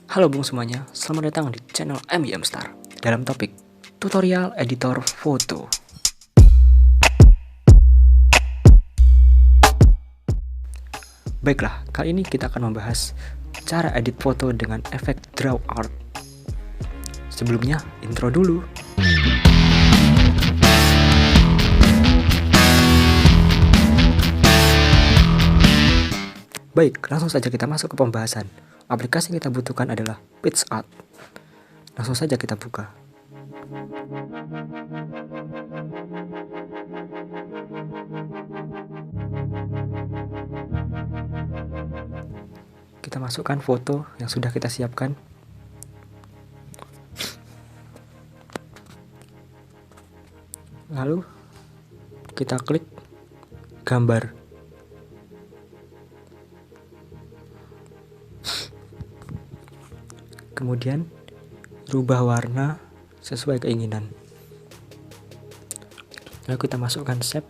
Halo bung semuanya, selamat datang di channel Star dalam topik tutorial editor foto. Baiklah, kali ini kita akan membahas cara edit foto dengan efek Drawart. Sebelumnya, intro dulu. Baik, langsung saja kita masuk ke pembahasan. Aplikasi yang kita butuhkan adalah PiscArt. Langsung saja kita buka. Kita masukkan foto yang sudah kita siapkan. Lalu kita klik gambar. Kemudian rubah warna sesuai keinginan. Lalu kita masukkan save.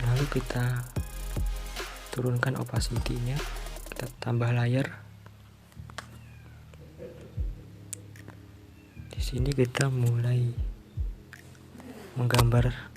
Lalu kita turunkan opacity-nya, kita tambah layer. Di sini kita mulai menggambar.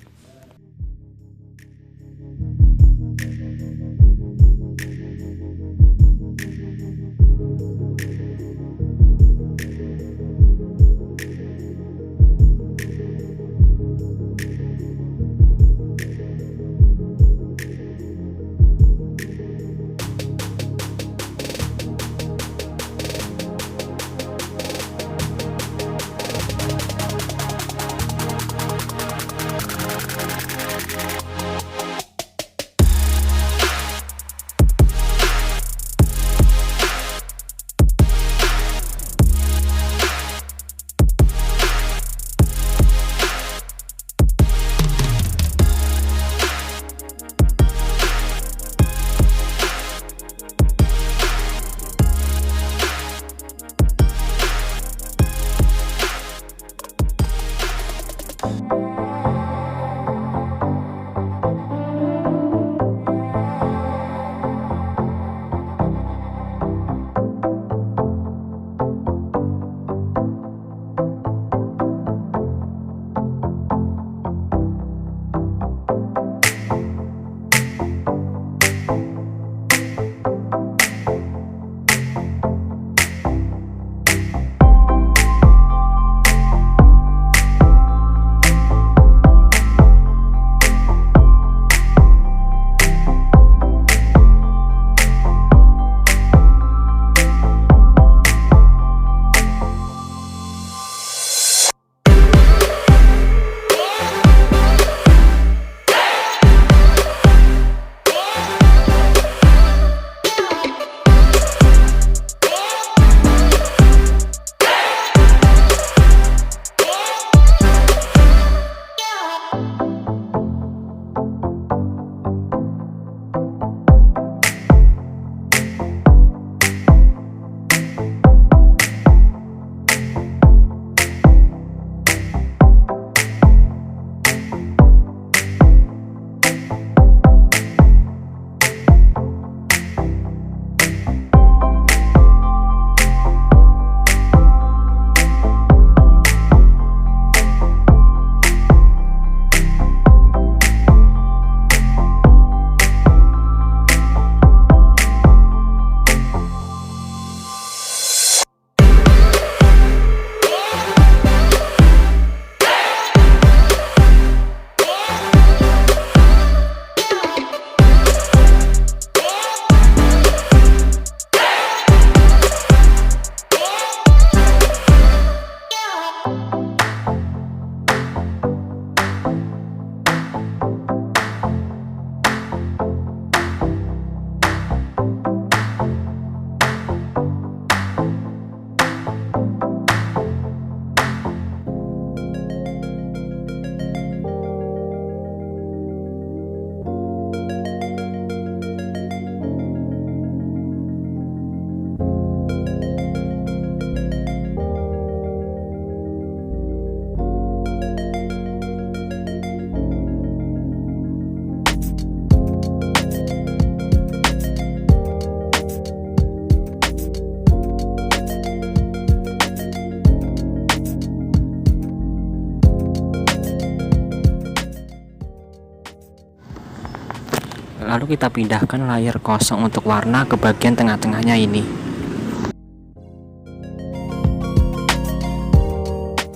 Lalu kita pindahkan layer kosong untuk warna ke bagian tengah-tengahnya ini.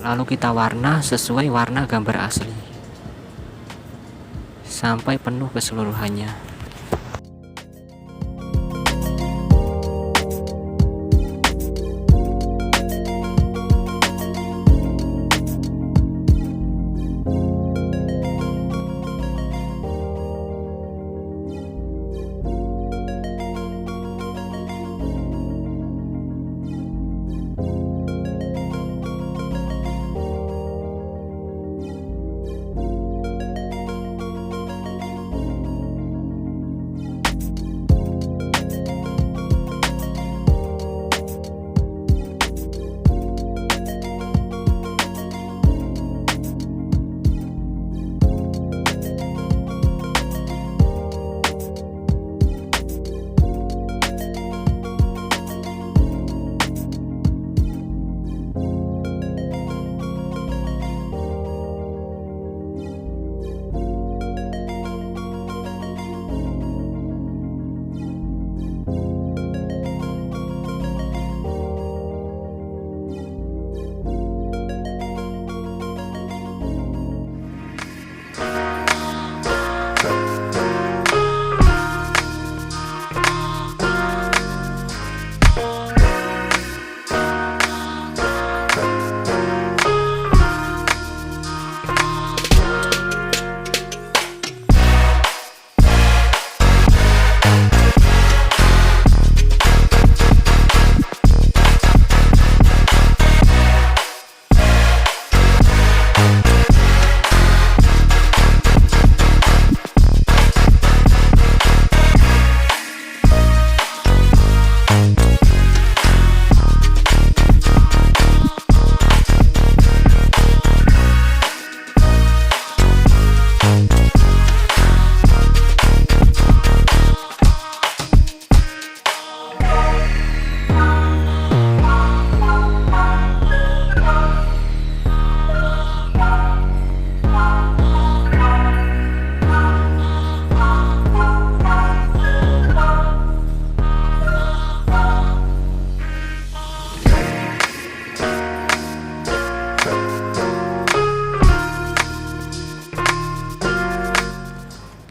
Lalu kita warna sesuai warna gambar asli sampai penuh keseluruhannya.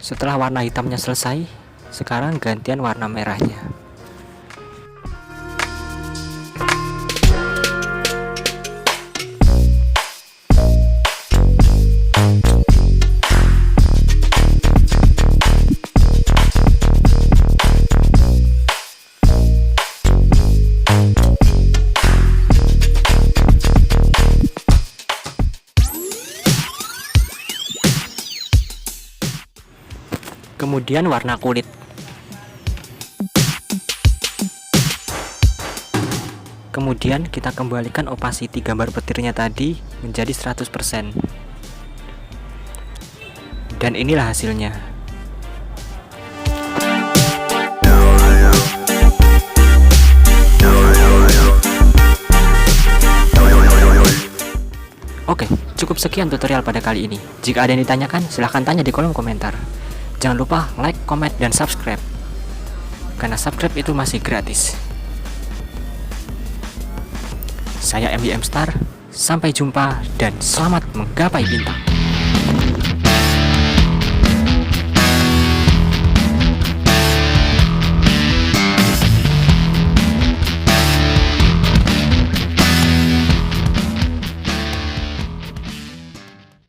Setelah warna hitamnya selesai, sekarang gantian warna merahnya. Kemudian warna kulit. Kemudian kita kembalikan opacity gambar petirnya tadi menjadi 100%. Dan inilah hasilnya. Oke, cukup sekian tutorial pada kali ini. Jika ada yang ditanyakan, silahkan tanya di kolom komentar. Jangan lupa like, comment, dan subscribe, karena subscribe itu masih gratis. Saya MDM Star, sampai jumpa dan selamat menggapai bintang.